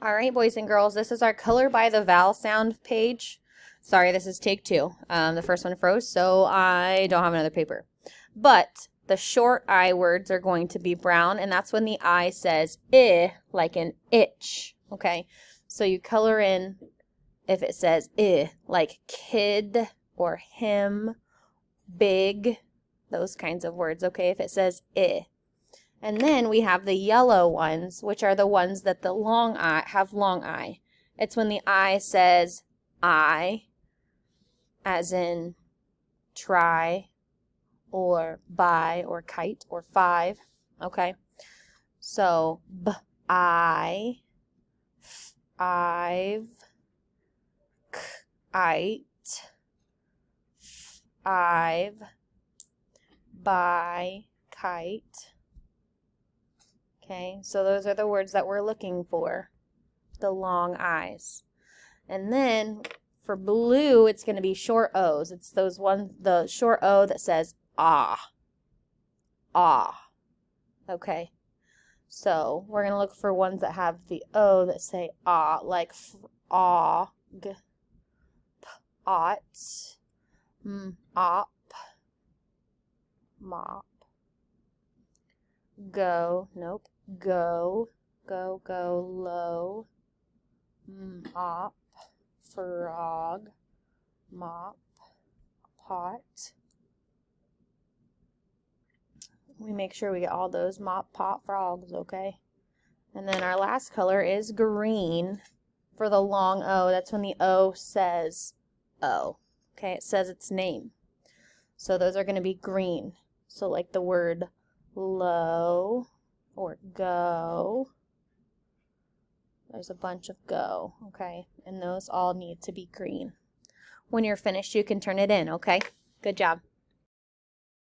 All right, boys and girls, this is our color by the vowel sound page. Sorry, this is take two. The first one froze, so I don't have another paper. But the short I words are going to be brown, and that's when the I says I, like an itch. Okay, so you color in if it says I, like kid or him, big, those kinds of words. Okay, if it says I. And then we have the yellow ones, which are the ones that the long I have long I. It's when the I says I, as in try, or buy, or kite, or 5. Okay? So, I, 5, kite, 5, buy, kite. Okay, so those are the words that we're looking for, the long I's. And then for blue, it's going to be short O's. It's those ones, the short O that says ah, ah. Okay, so we're going to look for ones that have the O that say ah, like og, ought, op, mop, go, nope, go, low, mop, frog, mop, pot. We make sure we get all those mop, pot, frogs, okay? And then our last color is green for the long O. That's when the O says O. Okay, it says its name. So those are going to be green. So like the word low or go. There's a bunch of go, okay? And those all need to be green. When you're finished, you can turn it in, okay? Good job.